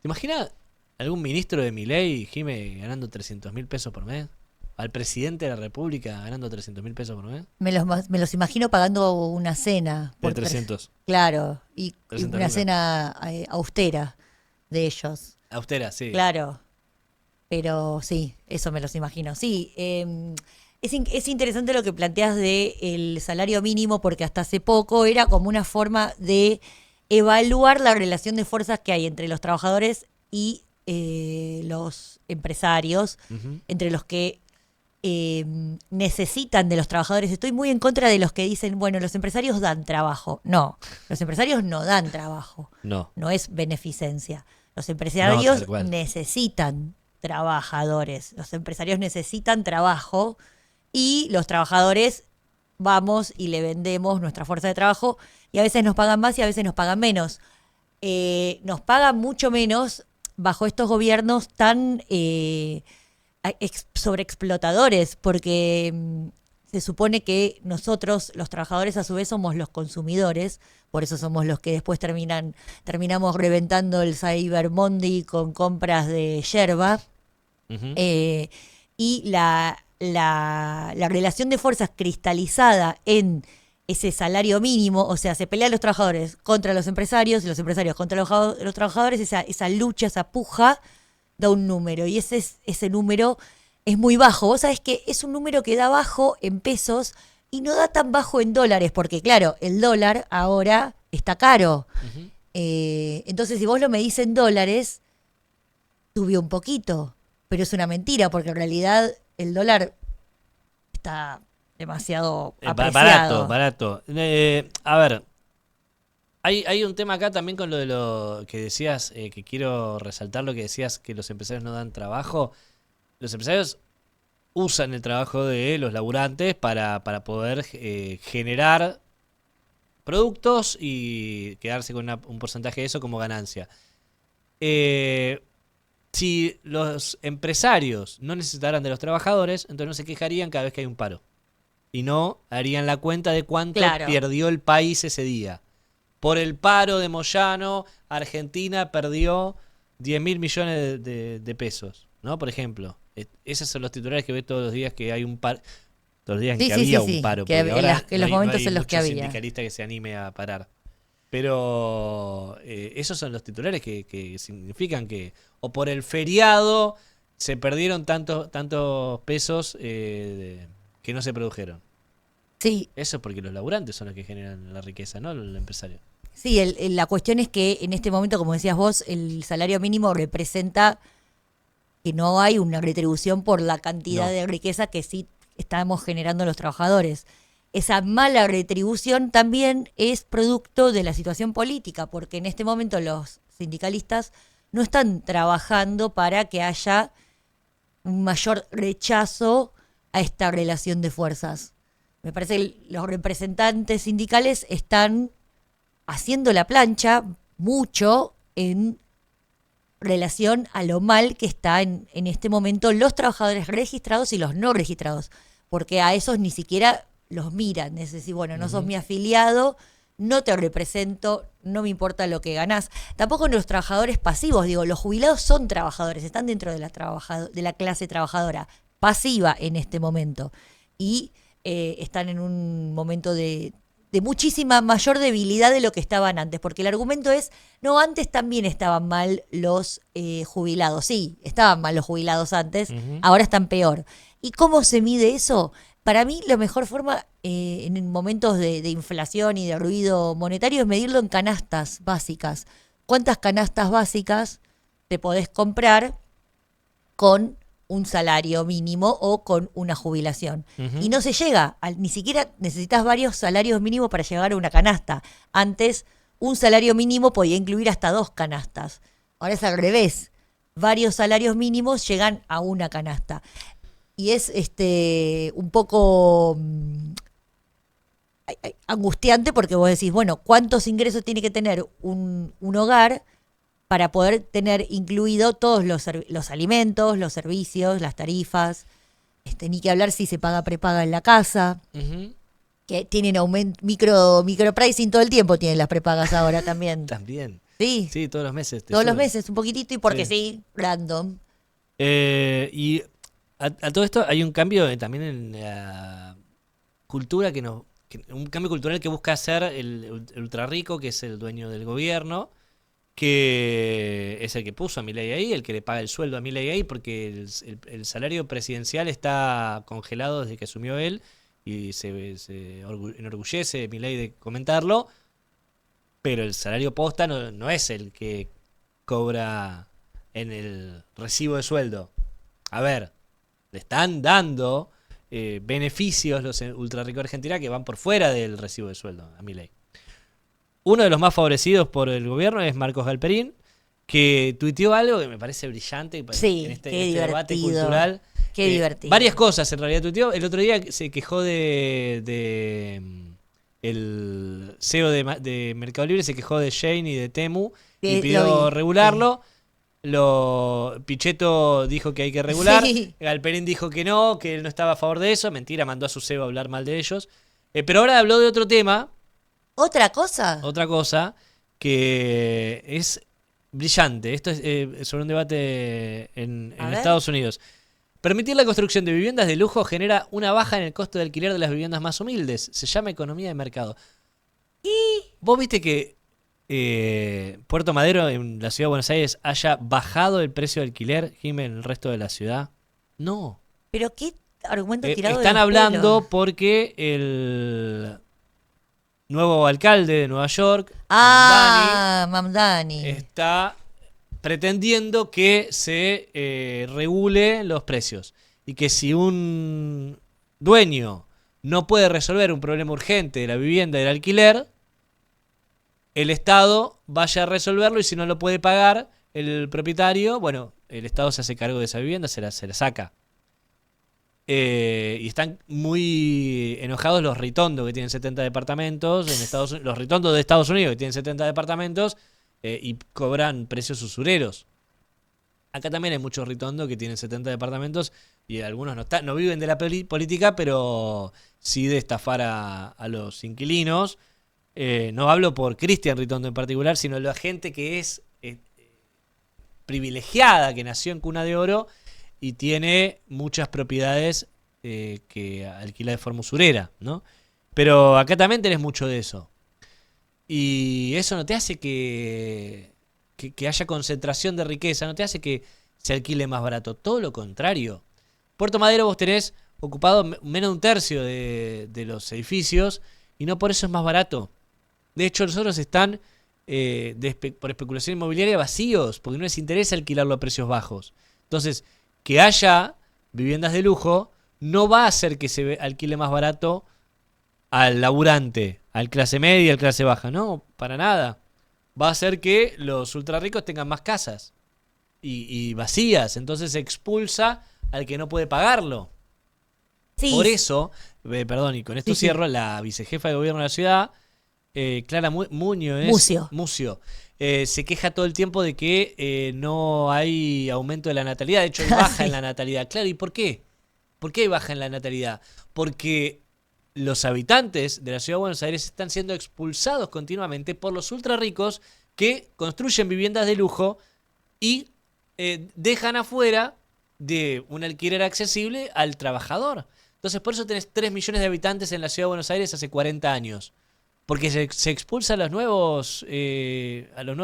¿Te imaginas algún ministro de Milei, Jime, ganando 300.000 pesos por mes? Al presidente de la República ganando 300.000 pesos por mes. Me los imagino pagando una cena De por 300. claro, y 300 una lucas. cena austera de ellos. Austera, sí. Claro, pero sí, eso me los imagino. Sí, es interesante lo que planteas de el salario mínimo porque hasta hace poco era como una forma de evaluar la relación de fuerzas que hay entre los trabajadores y los empresarios, Ujú. entre los que eh, necesitan de los trabajadores. Estoy muy en contra de los que dicen, bueno, los empresarios dan trabajo. No, los empresarios no dan trabajo, No, no es beneficencia. Los no, tal empresarios cual. necesitan trabajadores, los empresarios necesitan trabajo y los trabajadores vamos y le vendemos nuestra fuerza de trabajo y a veces nos pagan más y a veces nos pagan menos. Nos pagan mucho menos bajo estos gobiernos tan sobreexplotadores, porque se supone que nosotros, los trabajadores, a su vez somos los consumidores, por eso somos los que después terminamos reventando el Cyber Monday con compras de yerba. Ujú. eh, y la relación de fuerzas cristalizada en ese salario mínimo, o sea, se pelean los trabajadores contra los empresarios y los empresarios contra los trabajadores, esa lucha, esa puja da un número y ese número es muy bajo. Vos sabés que es un número que da bajo en pesos y no da tan bajo en dólares, porque claro, el dólar ahora está caro. Ujú. Entonces, si vos lo medís en dólares, subió un poquito, pero es una mentira, porque en realidad el dólar está demasiado Barato, apreciado. barato. A ver, hay un tema acá también con lo de lo que decías, que quiero resaltar lo que decías, que los empresarios no dan trabajo. Los empresarios usan el trabajo de los laburantes para poder generar productos y quedarse con un porcentaje de eso como ganancia. Eh, si los empresarios no necesitaran de los trabajadores, entonces no se quejarían cada vez que hay un paro. Y no harían la cuenta de cuánto Claro. perdió el país ese día. Por el paro de Moyano, Argentina perdió 10.000 millones de pesos, ¿no? Por ejemplo. Esos son los titulares que ve todos los días que hay un paro. Todos los días en Sí, que sí, sí, había un sí, paro, que porque ahora en no los hay, no momentos hay en los que mucho había. sindicalista que se anime a parar. Pero esos son los titulares que significan que o por el feriado se perdieron tantos pesos que no se produjeron. Sí, Eso es porque los laburantes son los que generan la riqueza, no el empresario. sí, la cuestión es que en este momento, como decías vos, el salario mínimo representa que no hay una retribución por la cantidad No. de riqueza que sí estamos generando los trabajadores. Esa mala retribución también es producto de la situación política, porque en este momento los sindicalistas no están trabajando para que haya un mayor rechazo a esta relación de fuerzas. Me parece que los representantes sindicales están haciendo la plancha mucho en relación a lo mal que está en este momento los trabajadores registrados y los no registrados, porque a esos ni siquiera los miran, es decir, bueno, no sos Ujú. mi afiliado, no te represento, no me importa lo que ganás. Tampoco los trabajadores pasivos, digo, los jubilados son trabajadores, están dentro de de la clase trabajadora pasiva en este momento y están en un momento de muchísima mayor debilidad de lo que estaban antes, porque el argumento es, no, antes también estaban mal los jubilados, sí, estaban mal los jubilados antes, Ujú. ahora están peor. ¿Y cómo se mide eso? Para mí la mejor forma en momentos de inflación y de ruido monetario es medirlo en canastas básicas. ¿Cuántas canastas básicas te podés comprar con un salario mínimo o con una jubilación? Y Ujú. no se llega, ni siquiera necesitas varios salarios mínimos para llegar a una canasta. Antes, un salario mínimo podía incluir hasta dos canastas. Ahora es al revés. Varios salarios mínimos llegan a una canasta. Y es un poco angustiante porque vos decís, bueno, ¿cuántos ingresos tiene que tener un hogar para poder tener incluido todos los alimentos, los servicios, las tarifas? Ni que hablar si se paga prepaga en la casa, Ujú. que tienen micro pricing todo el tiempo, tienen las prepagas ahora también. También. Sí, Sí, todos los meses. todos los suben. meses, un poquitito y porque Sí. sí, random. Y a todo esto hay un cambio también en la cultura un cambio cultural que busca hacer el ultra rico, que es el dueño del gobierno, que es el que puso a Milei ahí, el que le paga el sueldo a Milei ahí, porque el salario presidencial está congelado desde que asumió él, y se enorgullece Milei de comentarlo, pero el salario posta no es el que cobra en el recibo de sueldo. A ver, le están dando beneficios los ultra ricos de Argentina que van por fuera del recibo de sueldo a Milei. Uno de los más favorecidos por el gobierno es Marcos Galperín, que tuiteó algo que me parece brillante en Sí, este, qué debate divertido. cultural. Qué divertido. Varias cosas en realidad tuiteó. El otro día se quejó el CEO de Mercado Libre, se quejó de Shein y de Temu y Lo pidió vi, regularlo. Pichetto dijo que hay que regular. Sí. Galperín dijo que no, que él no estaba a favor de eso. Mentira, mandó a su CEO a hablar mal de ellos. Pero ahora habló de otro tema, ¿Otra cosa? otra cosa, que es brillante. Esto es sobre un debate en A ver. Estados Unidos. Permitir la construcción de viviendas de lujo genera una baja en el costo de alquiler de las viviendas más humildes. Se llama economía de mercado. ¿Vos viste que Puerto Madero, en la ciudad de Buenos Aires, haya bajado el precio de alquiler, Jimé, en el resto de la ciudad? No. ¿Pero qué argumento tirado de Están los hablando pelos? porque el nuevo alcalde de Nueva York, Mamdani. está pretendiendo que se regule los precios y que si un dueño no puede resolver un problema urgente de la vivienda y del alquiler, el Estado vaya a resolverlo, y si no lo puede pagar el propietario, bueno, el Estado se hace cargo de esa vivienda, se la saca. Y están muy enojados los Ritondo, que tienen 70 departamentos en Estados Unidos, los Ritondo de Estados Unidos, que tienen 70 departamentos y cobran precios usureros. Acá también hay muchos Ritondo que tienen 70 departamentos y algunos no viven de la política, pero sí de estafar a los inquilinos. No hablo por Cristian Ritondo en particular, sino la gente que es privilegiada, que nació en cuna de oro y tiene muchas propiedades que alquila de forma usurera, ¿no? Pero acá también tenés mucho de eso. Y eso no te hace que haya concentración de riqueza, no te hace que se alquile más barato. Todo lo contrario. Puerto Madero vos tenés ocupado menos de un tercio de los edificios y no por eso es más barato. De hecho, los otros están por especulación inmobiliaria vacíos, porque no les interesa alquilarlo a precios bajos. Entonces, que haya viviendas de lujo no va a hacer que se alquile más barato al laburante, al clase media, al clase baja. No, para nada. Va a hacer que los ultra ricos tengan más casas y vacías. Entonces se expulsa al que no puede pagarlo. Sí. Por eso, perdón, y con esto Sí, sí. cierro, la vicejefa de gobierno de la ciudad, Clara Mucio, se queja todo el tiempo de que no hay aumento de la natalidad. De hecho, hay baja Sí. en la natalidad. Claro, ¿y por qué? ¿Por qué hay baja en la natalidad? Porque los habitantes de la ciudad de Buenos Aires están siendo expulsados continuamente por los ultra ricos que construyen viviendas de lujo y dejan afuera de un alquiler accesible al trabajador. Entonces, por eso tenés 3 millones de habitantes en la ciudad de Buenos Aires hace 40 años. Porque se expulsa a los nuevos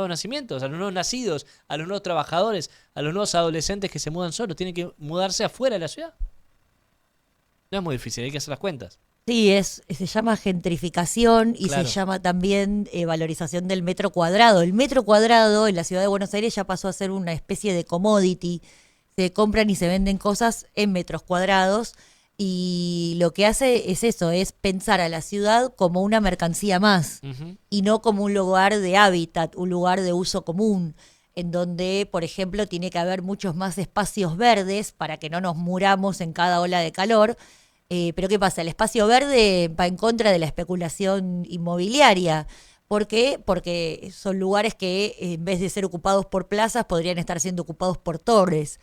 nacimientos, a los nuevos nacidos, a los nuevos trabajadores, a los nuevos adolescentes que se mudan solos. Tienen que mudarse afuera de la ciudad. No es muy difícil, hay que hacer las cuentas. Sí, se llama gentrificación y Claro. se llama también valorización del metro cuadrado. El metro cuadrado en la ciudad de Buenos Aires ya pasó a ser una especie de commodity. Se compran y se venden cosas en metros cuadrados y lo que hace es eso, es pensar a la ciudad como una mercancía más Ujú. y no como un lugar de hábitat, un lugar de uso común, en donde, por ejemplo, tiene que haber muchos más espacios verdes para que no nos muramos en cada ola de calor. Pero ¿qué pasa? El espacio verde va en contra de la especulación inmobiliaria. ¿Por qué? Porque son lugares que en vez de ser ocupados por plazas podrían estar siendo ocupados por torres.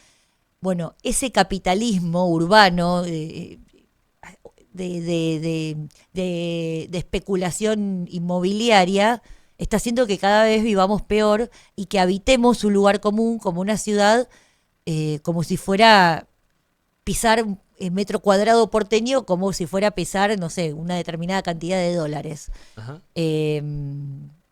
Bueno, ese capitalismo urbano de especulación inmobiliaria está haciendo que cada vez vivamos peor y que habitemos un lugar común como una ciudad, como si fuera pisar un metro cuadrado porteño, como si fuera pisar, no sé, una determinada cantidad de dólares. Ajá.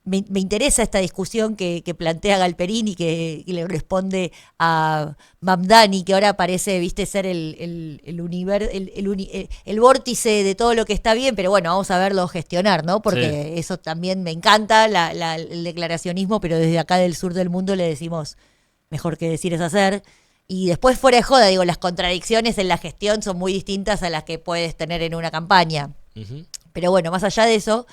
Me interesa esta discusión que plantea Galperín y le responde a Mamdani, que ahora parece, viste, ser el vórtice de todo lo que está bien, pero bueno, vamos a verlo gestionar, ¿no? Porque Sí. eso también me encanta, el declaracionismo, pero desde acá del sur del mundo le decimos, mejor que decir es hacer. Y después, fuera de joda, digo, las contradicciones en la gestión son muy distintas a las que puedes tener en una campaña. Ujú. Pero bueno, más allá de eso,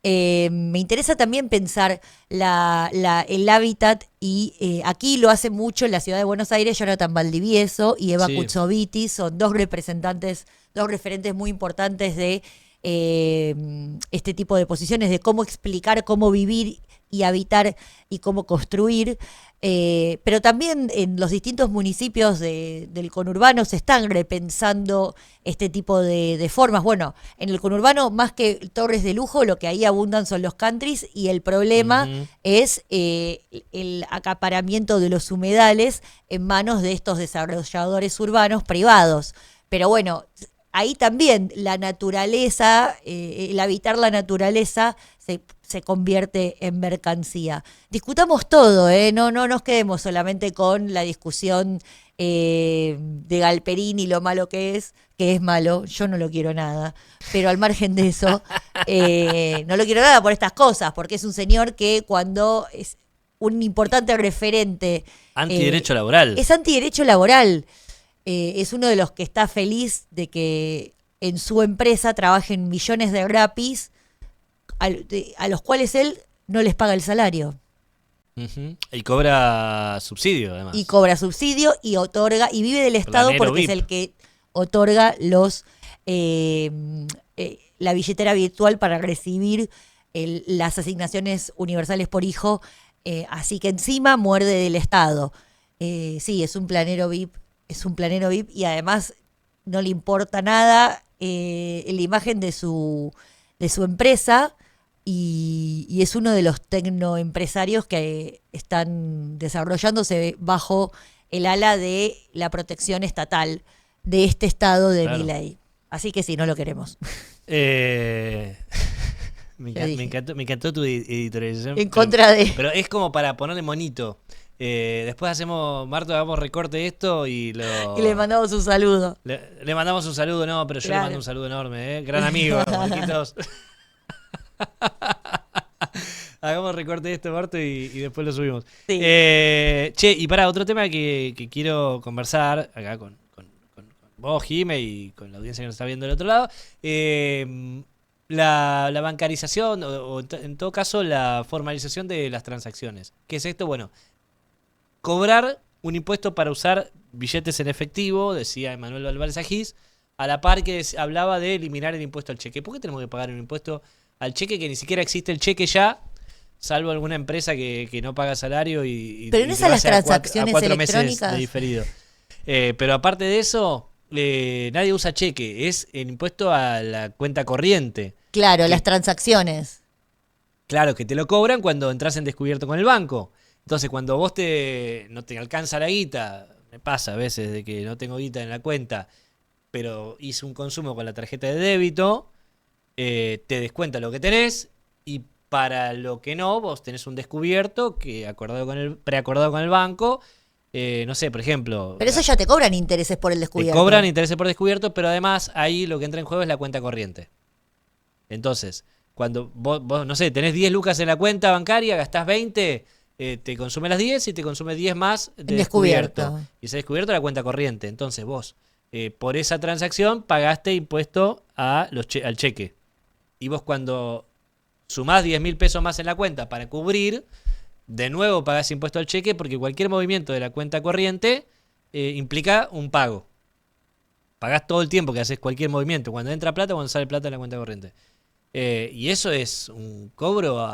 me interesa también pensar el hábitat y aquí lo hace mucho en la ciudad de Buenos Aires, Jonathan Valdivieso y Eva Sí. Kutsoviti, son dos representantes, dos referentes muy importantes de este tipo de posiciones, de cómo explicar, cómo vivir y habitar y cómo construir. Pero también en los distintos municipios del conurbano se están repensando este tipo de formas. Bueno, en el conurbano, más que torres de lujo, lo que ahí abundan son los countries y el problema Ujú. es el acaparamiento de los humedales en manos de estos desarrolladores urbanos privados. Pero bueno, ahí también la naturaleza, el habitar la naturaleza se convierte en mercancía. Discutamos todo, ¿eh? No nos quedemos solamente con la discusión de Galperín y lo malo que es malo, yo no lo quiero nada, pero al margen de eso, no lo quiero nada por estas cosas, porque es un señor que cuando es un importante referente, Antiderecho laboral. es antiderecho laboral, es uno de los que está feliz de que en su empresa trabajen millones de rapis a los cuales él no les paga el salario. Ujú. Y cobra subsidio, Y además. cobra subsidio y otorga, y vive del Estado Planero porque es VIP. el que otorga la billetera virtual para recibir las asignaciones universales por hijo. Así que encima muerde del Estado. Sí, es un planero VIP, es un planero VIP y además no le importa nada la imagen de su empresa y es uno de los tecnoempresarios que están desarrollándose bajo el ala de la protección estatal de este estado de Claro. Milei. Así que sí, no lo queremos. Eh, Ya dije. me encantó tu editorialización. En contra de... Pero es como para ponerle monito. Después hacemos, Marto, hagamos recorte de esto y Y le mandamos un saludo. le mandamos un saludo, no, pero yo le Claro. mando un saludo enorme, ¿eh? Gran amigo, Marquitos. Hagamos recorte de esto, Marto, y después lo subimos. Sí. Che, y para otro tema que quiero conversar acá con vos, Jime, y con la audiencia que nos está viendo del otro lado. La bancarización, o en todo caso la formalización de las transacciones. ¿Qué es esto? Bueno, cobrar un impuesto para usar billetes en efectivo, decía Emanuel Álvarez Agís, a la par que hablaba de eliminar el impuesto al cheque. ¿Por qué tenemos que pagar un impuesto al cheque que ni siquiera existe el cheque ya? Salvo alguna empresa que no paga salario Pero no y es te a lo las hace a transacciones cuatro meses electrónicas. de diferido. Pero aparte de eso, nadie usa cheque. Es el impuesto a la cuenta corriente. Claro, Que- las transacciones. Claro, que te lo cobran cuando entras en descubierto con el banco. Entonces, cuando vos no te alcanza la guita, me pasa a veces de que no tengo guita en la cuenta, pero hice un consumo con la tarjeta de débito, te descuenta lo que tenés y para lo que no, vos tenés un descubierto que preacordado con el banco, no sé, por ejemplo, Pero eso ya te cobran intereses por el te descubierto. cobran intereses por descubierto, pero además ahí lo que entra en juego es la cuenta corriente. Entonces, cuando vos, no sé, tenés 10 lucas en la cuenta bancaria, gastás 20, te consume las 10 y te consume 10 más de En descubierto. Y ese descubierto la cuenta corriente. Entonces vos, por esa transacción, pagaste impuesto al cheque. Y vos cuando sumás 10.000 pesos más en la cuenta para cubrir, de nuevo pagás impuesto al cheque porque cualquier movimiento de la cuenta corriente implica un pago. Pagás todo el tiempo que haces cualquier movimiento, cuando entra plata, cuando sale plata en la cuenta corriente. Y eso es un cobro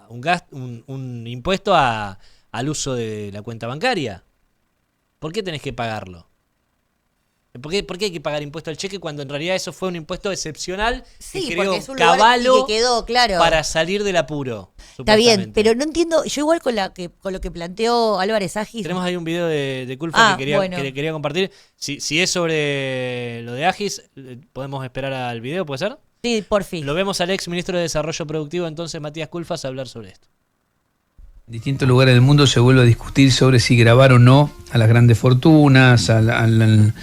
un impuesto al uso de la cuenta bancaria. ¿Por qué tenés que pagarlo? ¿Por qué hay que pagar impuesto al cheque cuando en realidad eso fue un impuesto excepcional Sí, que porque creó es un lugar caballo y que quedó, claro. para salir del apuro? Está bien, supuestamente? pero no entiendo, yo igual con lo que planteó Álvarez Agis. Tenemos ahí un video de Culfa bueno. que quería compartir. Si es sobre lo de Agis, podemos esperar al video, ¿puede ser? Sí, por fin. Lo vemos al ex ministro de Desarrollo Productivo, entonces Matías Culfas, a hablar sobre esto. En distintos lugares del mundo se vuelve a discutir sobre si grabar o no a las grandes fortunas, al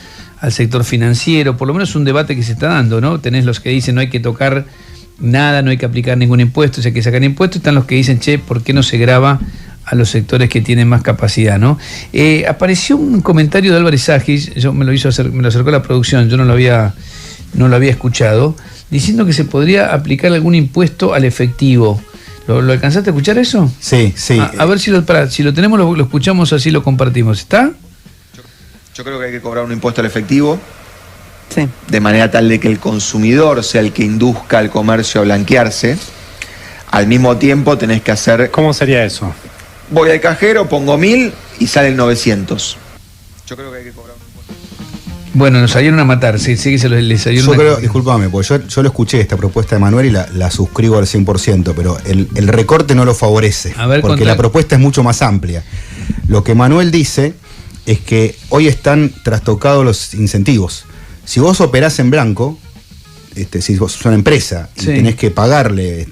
sector financiero. Por lo menos es un debate que se está dando, ¿no? Tenés los que dicen no hay que tocar nada, no hay que aplicar ningún impuesto, si hay que sacar impuestos. Están los que dicen, che, ¿por qué no se graba a los sectores que tienen más capacidad, ¿no? Apareció un comentario de Álvarez Agis, me lo acercó la producción, yo no lo había escuchado, diciendo que se podría aplicar algún impuesto al efectivo. ¿Lo alcanzaste a escuchar eso? Sí, sí. A ver si lo tenemos, lo escuchamos, así lo compartimos. ¿Está? Yo creo que hay que cobrar un impuesto al efectivo, Sí. de manera tal de que el consumidor sea el que induzca al comercio a blanquearse. Al mismo tiempo tenés que hacer... ¿Cómo sería eso? Voy al cajero, pongo 1.000 y salen 900. Yo creo que hay que cobrar un impuesto. Bueno, nos salieron a matar, sí que les salieron Yo a... creo, discúlpame, porque yo lo escuché esta propuesta de Manuel y la suscribo al 100%, pero el recorte no lo favorece, A ver, porque la propuesta es mucho más amplia. Lo que Manuel dice es que hoy están trastocados los incentivos. Si vos operás en blanco, si vos sos una empresa y Sí. tenés que pagarle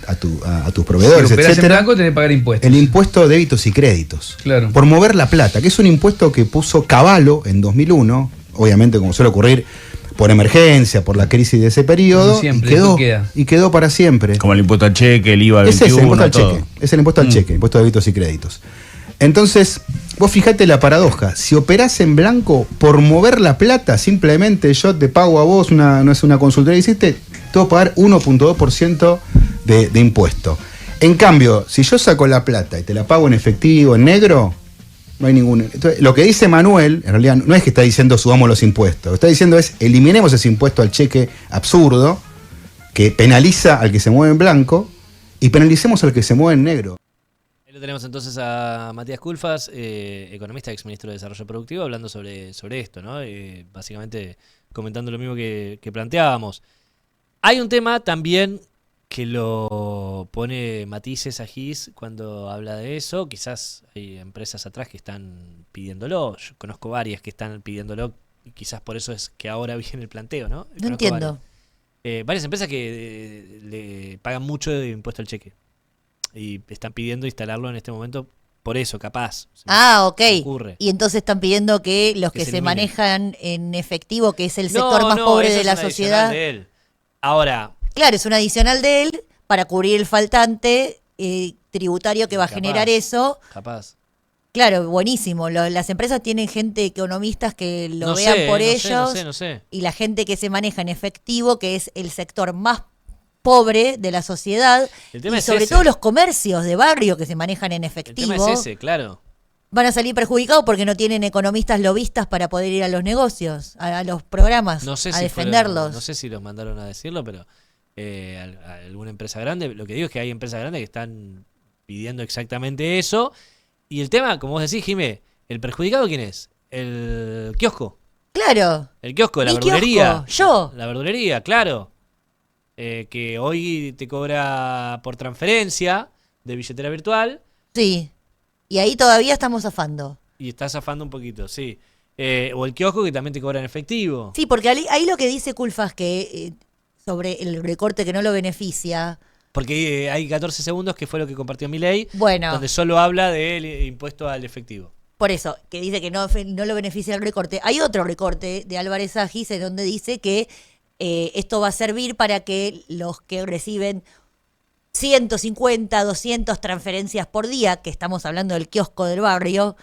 a tus proveedores, Si operás en etcétera, blanco tenés que pagar impuestos. el impuesto de débitos y créditos. Claro. Por mover la plata, que es un impuesto que puso Cavallo en 2001, obviamente como suele ocurrir por emergencia, por la crisis de ese periodo, Como siempre, y después queda. quedó para siempre. Como el impuesto al cheque, el IVA, el Es ese, el 21, impuesto al todo. cheque. Es el impuesto al cheque, impuesto de débitos y créditos. Entonces, vos fijate la paradoja. Si operás en blanco, por mover la plata, simplemente yo te pago a vos, no es una consultoría que hiciste, te voy a pagar 1.2% de impuesto. En cambio, si yo saco la plata y te la pago en efectivo, en negro, no hay ningún... Entonces, lo que dice Manuel, en realidad, no es que está diciendo subamos los impuestos. Lo que está diciendo es eliminemos ese impuesto al cheque absurdo que penaliza al que se mueve en blanco y penalicemos al que se mueve en negro. Ahí lo tenemos entonces a Matías Culfas, economista, ex ministro de Desarrollo Productivo, hablando sobre esto, ¿no? Básicamente comentando lo mismo que planteábamos. Hay un tema también que lo pone matices a Gis cuando habla de eso. Quizás hay empresas atrás que están pidiéndolo. Yo conozco varias que están pidiéndolo y quizás por eso es que ahora viene el planteo, ¿no? No entiendo. Varias empresas que le pagan mucho de impuesto al cheque y están pidiendo instalarlo en este momento por eso, capaz. Ok. Ocurre. Y entonces están pidiendo que los Que que se se elimine. manejan en efectivo, que es el sector más pobre eso de es la un adicional sociedad. de él. Ahora, Claro, es un adicional de él para cubrir el faltante tributario que va a Capaz. generar eso. capaz. Claro, buenísimo. Las empresas tienen gente, economistas que lo No vean sé, por no sé, ellos. no sé. Y la gente que se maneja en efectivo, que es el sector más pobre de la sociedad. El tema Y es sobre ese. todo los comercios de barrio que se manejan en El efectivo. tema es ese, claro. Van a salir perjudicados porque no tienen economistas lobistas para poder ir a los negocios, a los programas, No sé a si defenderlos. no sé si los mandaron a decirlo, pero a alguna empresa grande, lo que digo es que hay empresas grandes que están pidiendo exactamente eso. Y el tema, como vos decís, Jimé, ¿el perjudicado quién es? El kiosco. Claro. El kiosco, la Mi verdulería. kiosco, yo. La verdulería, claro. Que hoy te cobra por transferencia de billetera virtual Sí. Y ahí todavía estamos zafando. y estás zafando un poquito, sí. O el kiosco que también te cobra en efectivo. Sí, porque ahí lo que dice Culfas que sobre el recorte que no lo beneficia. Porque hay 14 segundos que fue lo que compartió Milei, Bueno, donde solo habla del impuesto al efectivo. por eso, que dice que no lo beneficia el recorte. Hay otro recorte de Álvarez Agis en donde dice que esto va a servir para que los que reciben 150, 200 transferencias por día, que estamos hablando del kiosco del barrio,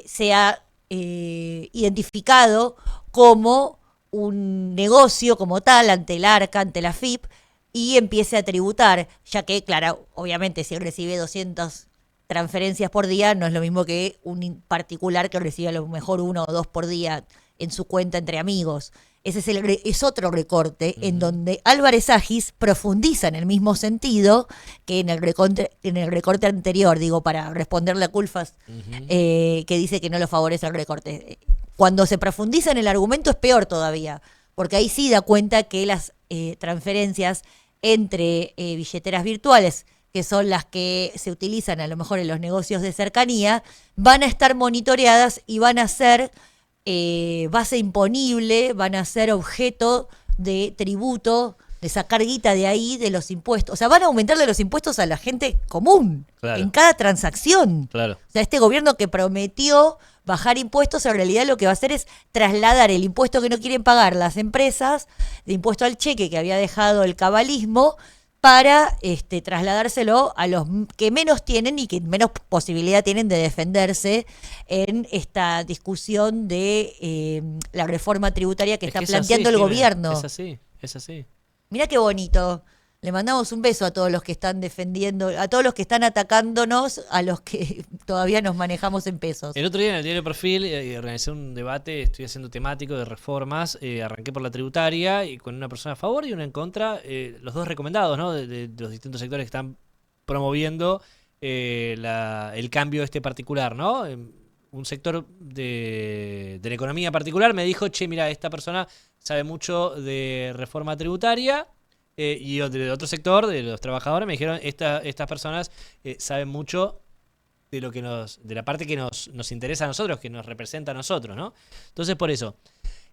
sea identificado como un negocio como tal ante el ARCA, ante la FIP, y empiece a tributar, ya que, claro, obviamente si él recibe 200 transferencias por día, no es lo mismo que un particular que recibe a lo mejor 1 o 2 por día en su cuenta entre amigos. Ese es otro recorte en donde Álvarez Agis profundiza en el mismo sentido que en el recorte anterior, digo, para responderle a Culfas, que dice que no lo favorece el recorte. cuando se profundiza en el argumento es peor todavía, porque ahí sí da cuenta que las transferencias entre billeteras virtuales, que son las que se utilizan a lo mejor en los negocios de cercanía, van a estar monitoreadas y van a ser base imponible, van a ser objeto de tributo, de sacar guita de ahí, de los impuestos. O sea, van a aumentarle los impuestos a la gente común, Claro. en cada transacción. Claro. O sea, este gobierno que prometió bajar impuestos, en realidad lo que va a hacer es trasladar el impuesto que no quieren pagar las empresas, de impuesto al cheque que había dejado el cabalismo, para trasladárselo a los que menos tienen y que menos posibilidad tienen de defenderse en esta discusión de la reforma tributaria que Es está que es planteando así, el Jimé, gobierno. Es así, es así. Mirá qué bonito. Le mandamos un beso a todos los que están defendiendo, a todos los que están atacándonos, a los que todavía nos manejamos en pesos. El otro día en el diario Perfil organicé un debate, estoy haciendo temático de reformas, arranqué por la tributaria y con una persona a favor y una en contra, los dos recomendados, ¿no? De los distintos sectores que están promoviendo el cambio particular, ¿no? Un sector de la economía particular me dijo, che, mira, esta persona sabe mucho de reforma tributaria. Y de otro sector, de los trabajadores, me dijeron, estas personas saben mucho de lo que de la parte que nos interesa a nosotros, que nos representa a nosotros, ¿no? Entonces, por eso,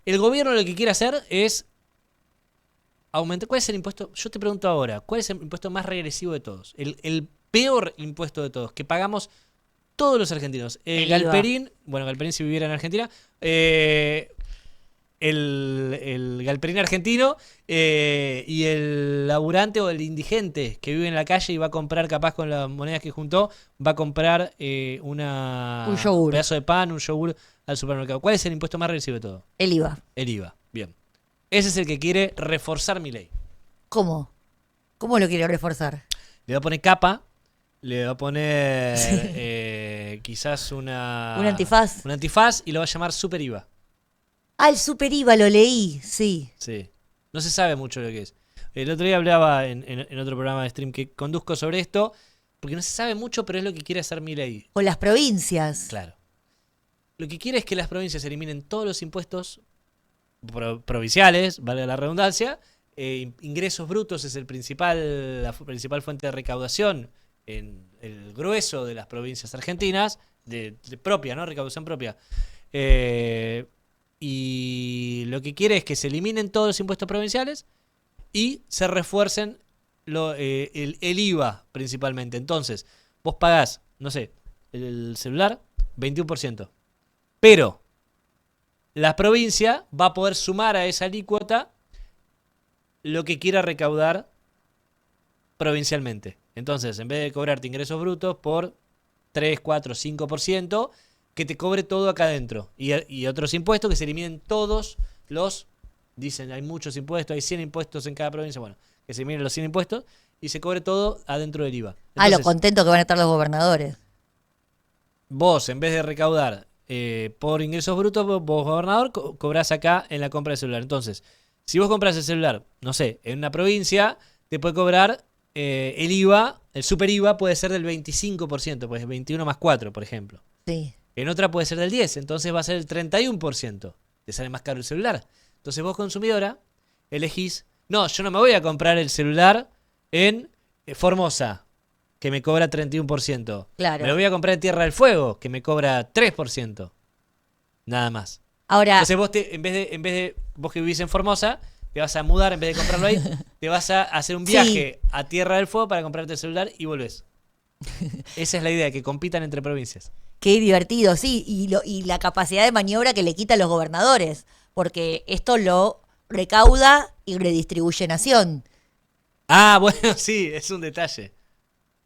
el gobierno lo que quiere hacer es aumentar. ¿Cuál es el impuesto? Yo te pregunto ahora, ¿cuál es el impuesto más regresivo de todos? El peor impuesto de todos, que pagamos todos los argentinos. El Galperín, bueno, Galperín si viviera en Argentina, el galperín argentino y el laburante o el indigente que vive en la calle y va a comprar, capaz con las monedas que juntó, va a comprar Un yogur. un pedazo de pan, un yogur al supermercado. ¿Cuál es el impuesto más regresivo de todo? El IVA. El IVA. Bien. Ese es el que quiere reforzar mi ley. ¿Cómo? ¿Cómo lo quiere reforzar? Le va a poner capa, le va a poner quizás Un antifaz. un antifaz y lo va a llamar super IVA. Ah, el super IVA lo leí, sí. Sí. No se sabe mucho lo que es. El otro día hablaba en otro programa de stream que conduzco sobre esto, porque no se sabe mucho, pero es lo que quiere hacer Milei. Con las provincias. Claro. Lo que quiere es que las provincias eliminen todos los impuestos provinciales, valga la redundancia. Ingresos brutos es la principal fuente de recaudación en el grueso de las provincias argentinas, de propia, ¿no? Recaudación propia. Y lo que quiere es que se eliminen todos los impuestos provinciales y se refuercen el IVA principalmente. Entonces, vos pagás, no sé, el celular, 21%. Pero la provincia va a poder sumar a esa alícuota lo que quiera recaudar provincialmente. Entonces, en vez de cobrarte ingresos brutos por 3, 4, 5%, que te cobre todo acá adentro. Y otros impuestos que se eliminen todos dicen, hay muchos impuestos, hay 100 impuestos en cada provincia, bueno, que se eliminen los 100 impuestos y se cobre todo adentro del IVA. Entonces, Lo contento que van a estar los gobernadores. vos, en vez de recaudar por ingresos brutos, vos gobernador, cobrás acá en la compra de celular. Entonces, si vos compras el celular, no sé, en una provincia, te puede cobrar el IVA, el super IVA puede ser del 25%, pues 21 más 4, por ejemplo. Sí. En otra puede ser del 10, entonces va a ser el 31%. Te sale más caro el celular. Entonces vos, consumidora, elegís, no, yo no me voy a comprar el celular en Formosa, que me cobra 31%. Claro. Me lo voy a comprar en Tierra del Fuego, que me cobra 3%. Nada más. Ahora, Entonces vos, en vez de vos que vivís en Formosa, te vas a mudar, en vez de comprarlo ahí, te vas a hacer un viaje a Tierra del Fuego para comprarte el celular y volvés. Esa es la idea, que compitan entre provincias. qué divertido, sí. Y la capacidad de maniobra que le quita a los gobernadores. Porque esto lo recauda y redistribuye nación. Ah, bueno, sí, es un detalle.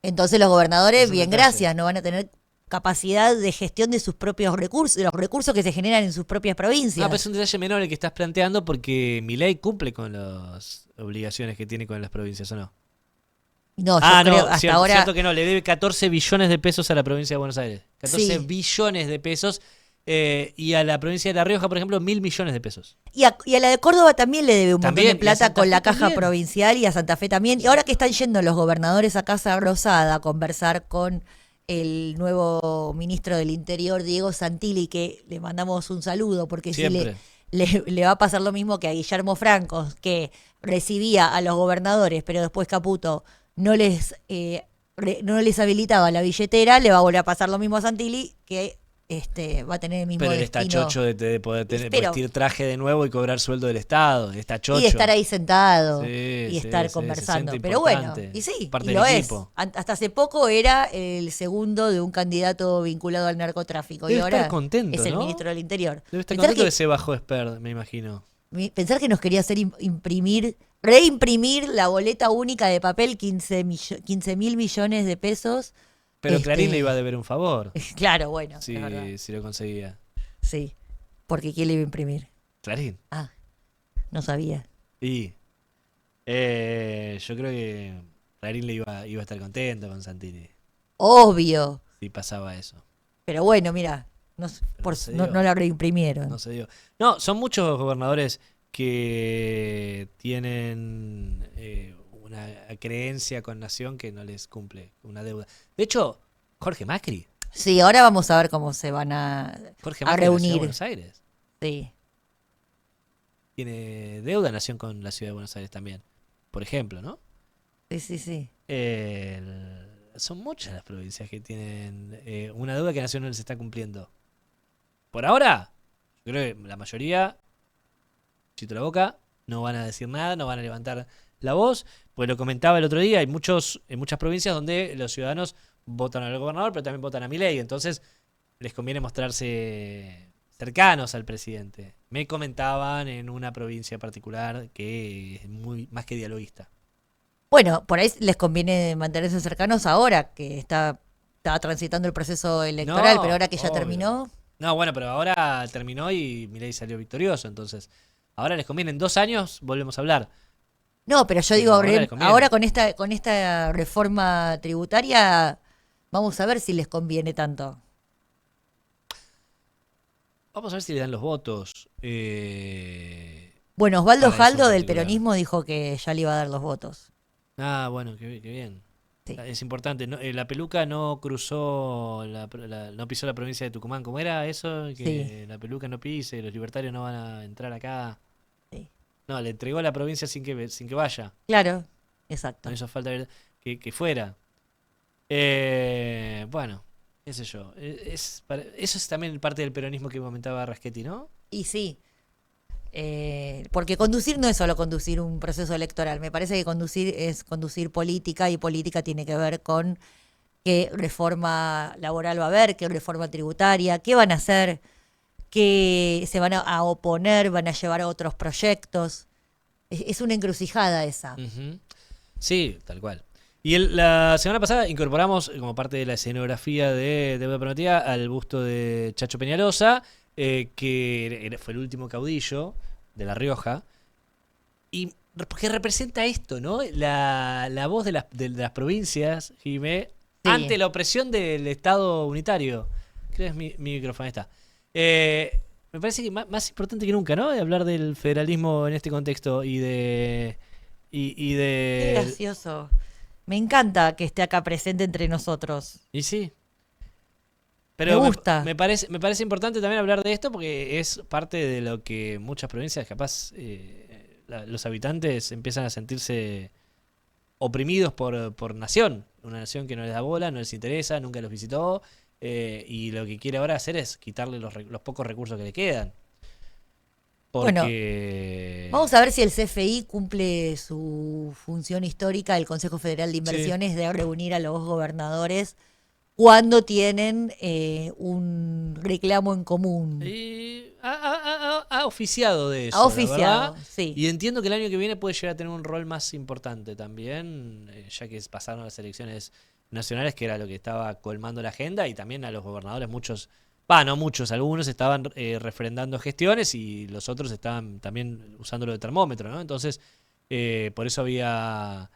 Entonces los gobernadores, Es un bien, detalle. gracias, no van a tener capacidad de gestión de sus propios recursos, de los recursos que se generan en sus propias provincias. Ah, pero es un detalle menor el que estás planteando porque Milei cumple con las obligaciones que tiene con las provincias, ¿o no? No, yo creo hasta cierto, ahora. cierto que no, le debe 14 billones de pesos a la provincia de Buenos Aires. 14 Sí. billones de pesos. Y a la provincia de La Rioja, por ejemplo, 1.000 millones de pesos. Y a la de Córdoba también le debe un montón También, de y a plata Santa con la Fe caja también. provincial y a Santa Fe también. Y ahora que están yendo los gobernadores a Casa Rosada a conversar con el nuevo ministro del Interior, Diego Santilli, que le mandamos un saludo, porque si Siempre. le va a pasar lo mismo que a Guillermo Franco, que recibía a los gobernadores, pero después Caputo no no les habilitaba la billetera, le va a volver a pasar lo mismo a Santilli, que va a tener el mismo Pero él está destino. chocho de poder Espero. vestir traje de nuevo y cobrar sueldo del Estado. Está chocho. Y de estar ahí sentado Sí, y sí, estar se conversando. siente Pero bueno, importante, y sí, parte y del lo equipo. es. Hasta hace poco era el segundo de un candidato vinculado al narcotráfico. Debe y ahora estar contento, es el ¿no? ministro del Interior. Debe estar Pensar contento que, que se bajó Sperd, me imagino. pensar que nos quería hacer reimprimir la boleta única de papel, 15 mil millones de pesos. Pero Clarín le iba a deber un favor. Claro, bueno, es verdad. Si lo conseguía. Sí, porque ¿quién le iba a imprimir? Clarín. Ah, no sabía. Y yo creo que Clarín le iba a estar contento con Santilli Obvio. si pasaba eso. Pero bueno, mira, no dio. la reimprimieron. No se dio. No, son muchos gobernadores que tienen una creencia con Nación que no les cumple, una deuda. De hecho, Jorge Macri. Sí, ahora vamos a ver cómo se van a Jorge a Macri de la Ciudad de reunir. Buenos Aires. Sí. Tiene deuda Nación con la Ciudad de Buenos Aires también. Por ejemplo, ¿no? Sí. Son muchas las provincias que tienen una deuda que Nación no les está cumpliendo. Por ahora, yo creo que la mayoría, chito la boca, no van a decir nada, no van a levantar la voz. Pues lo comentaba el otro día, hay muchas provincias donde los ciudadanos votan al gobernador, pero también votan a Milei. Entonces, les conviene mostrarse cercanos al presidente. Me comentaban en una provincia particular que es más que dialoguista. Bueno, por ahí les conviene mantenerse cercanos ahora que está transitando el proceso electoral, No, pero ahora que ya obvio. terminó. No, bueno, pero ahora terminó y Milei salió victorioso, entonces ahora les conviene, en 2 años volvemos a hablar. No, pero yo Pero digo, ahora les conviene. ahora con esta reforma tributaria, vamos a ver si les conviene tanto. Vamos a ver si le dan los votos. Bueno, Osvaldo Para eso en Jaldo del particular. peronismo dijo que ya le iba a dar los votos. Bueno, qué bien. Sí. Es importante. La peluca no cruzó, no pisó la provincia de Tucumán. ¿Cómo era eso? Que la peluca no pise, los libertarios no van a entrar acá. Sí. No, le entregó la provincia sin que vaya. Claro, exacto. No hizo falta que fuera. Bueno, qué sé yo. Eso es también parte del peronismo que comentaba Raschetti, ¿no? Y sí, porque conducir no es solo conducir un proceso electoral. Me parece que conducir es conducir política, y política tiene que ver con qué reforma laboral va a haber, qué reforma tributaria, qué van a hacer, qué se van a oponer, van a llevar a otros proyectos. Es una encrucijada esa. Ujú. Sí, tal cual. Y la semana pasada incorporamos, como parte de la escenografía de Deuda Prometida, al busto de Chacho Peñalosa, que fue el último caudillo de La Rioja, y que representa esto, ¿no? La voz de las provincias, Jimé, Sí. ante la opresión del Estado unitario. Creo que es mi micrófono, ahí está. Me parece que más importante que nunca, ¿no? De hablar del federalismo en este contexto y de... Qué gracioso. Me encanta que esté acá presente entre nosotros. Y sí. Pero Me gusta. Me parece importante también hablar de esto porque es parte de lo que muchas provincias, capaz, los habitantes empiezan a sentirse oprimidos por Nación. Una Nación que no les da bola, no les interesa, nunca los visitó. Y lo que quiere ahora hacer es quitarle los pocos recursos que le quedan. Porque... Vamos a ver si el CFI cumple su función histórica, el Consejo Federal de Inversiones, de reunir a los gobernadores cuando tienen un reclamo en común. Ha oficiado de eso. Ha oficiado, la verdad. sí. Y entiendo que el año que viene puede llegar a tener un rol más importante también, ya que pasaron las elecciones nacionales, que era lo que estaba colmando la agenda, y también a los gobernadores, no muchos, algunos estaban refrendando gestiones y los otros estaban también usándolo de termómetro, ¿no? Entonces, por eso había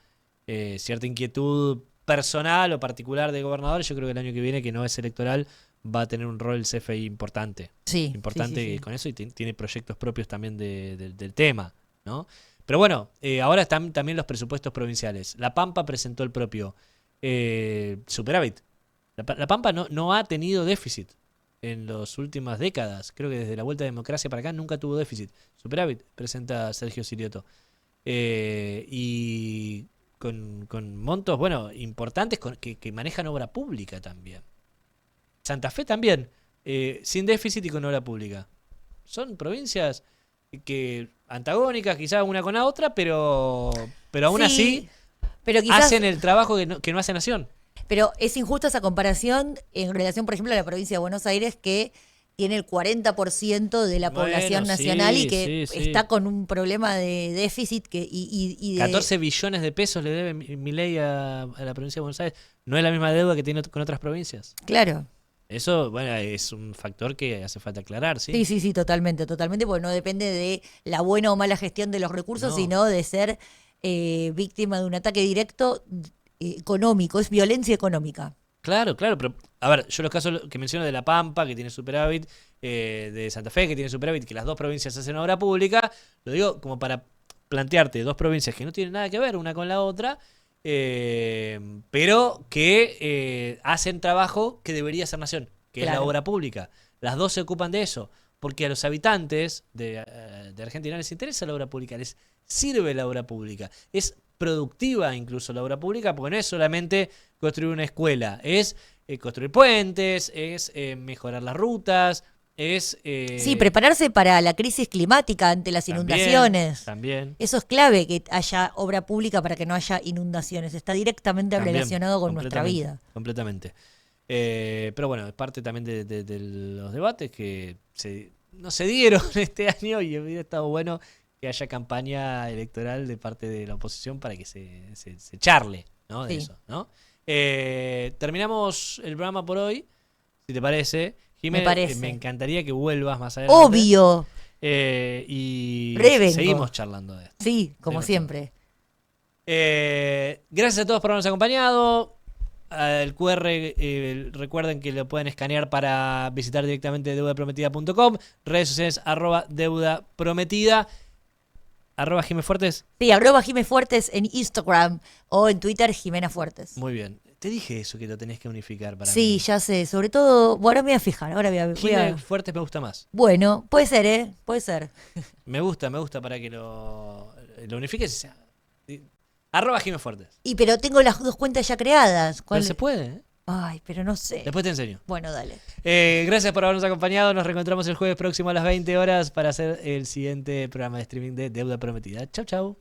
cierta inquietud personal o particular de gobernadores. Yo creo que el año que viene, que no es electoral, va a tener un rol el CFI importante. Sí, Importante sí. con eso, y tiene proyectos propios también del tema, ¿no? Pero bueno, ahora están también los presupuestos provinciales. La Pampa presentó el propio superávit. La Pampa no ha tenido déficit en las últimas décadas. Creo que desde la vuelta de democracia para acá nunca tuvo déficit. Superávit, presenta Sergio Sirioto. Y con montos, bueno, importantes que manejan obra pública también. Santa Fe también, sin déficit y con obra pública. Son provincias que antagónicas quizás una con la otra, pero aún Sí, así pero quizás, hacen el trabajo que no hace Nación. pero es injusta esa comparación en relación, por ejemplo, a la provincia de Buenos Aires, que tiene el 40% de la Bueno, población sí, nacional y que sí, sí. está con un problema de déficit y de... 14 billones de pesos le debe Milei a la provincia de Buenos Aires. No es la misma deuda que tiene con otras provincias. Claro. Eso, bueno, es un factor que hace falta aclarar, ¿sí? Sí, totalmente, porque no depende de la buena o mala gestión de los recursos, No. sino de ser víctima de un ataque directo económico, es violencia económica. Claro, pero a ver, yo los casos que menciono de La Pampa, que tiene superávit, de Santa Fe, que tiene superávit, que las dos provincias hacen obra pública, lo digo como para plantearte dos provincias que no tienen nada que ver una con la otra, pero que hacen trabajo que debería hacer Nación, que es la Claro. obra pública. Las dos se ocupan de eso, porque a los habitantes de Argentina les interesa la obra pública, les sirve la obra pública. Es productiva incluso la obra pública, porque no es solamente construir una escuela, es construir puentes, es mejorar las rutas, es... Sí, prepararse para la crisis climática ante las inundaciones. También. Eso es clave, que haya obra pública para que no haya inundaciones. Está directamente También, relacionado con nuestra completamente, vida. Completamente. Pero bueno, es parte también de los debates que no se dieron este año y hubiera estado bueno que haya campaña electoral de parte de la oposición para que se charle, ¿no? De Sí. eso, ¿no? Terminamos el programa por hoy, si te parece. Me parece. Me encantaría que vuelvas más adelante. Obvio. Y Revengo. seguimos charlando de esto. Sí, como Seguimos siempre. Gracias a todos por habernos acompañado. El QR, recuerden que lo pueden escanear para visitar directamente deudaprometida.com. Redes sociales @deudaprometida. @Jimefuertes. Sí, @JimeFuertes en Instagram o en Twitter Jimena Fuertes. Muy bien. Te dije eso que lo tenés que unificar para Sí, mí. ya sé. Sobre todo, bueno, ahora me voy a fijar. Ahora voy a... Jimefuertes me gusta más. Bueno, puede ser, ¿eh? Puede ser. Me gusta para que lo unifiques. @Jimefuertes. Y pero tengo las dos cuentas ya creadas. Pero ¿Cuál? se puede, ¿eh? Ay, pero no sé. Después te enseño. Bueno, dale. Gracias por habernos acompañado. Nos reencontramos el jueves próximo a las 20 horas para hacer el siguiente programa de streaming de Deuda Prometida. Chau, chau.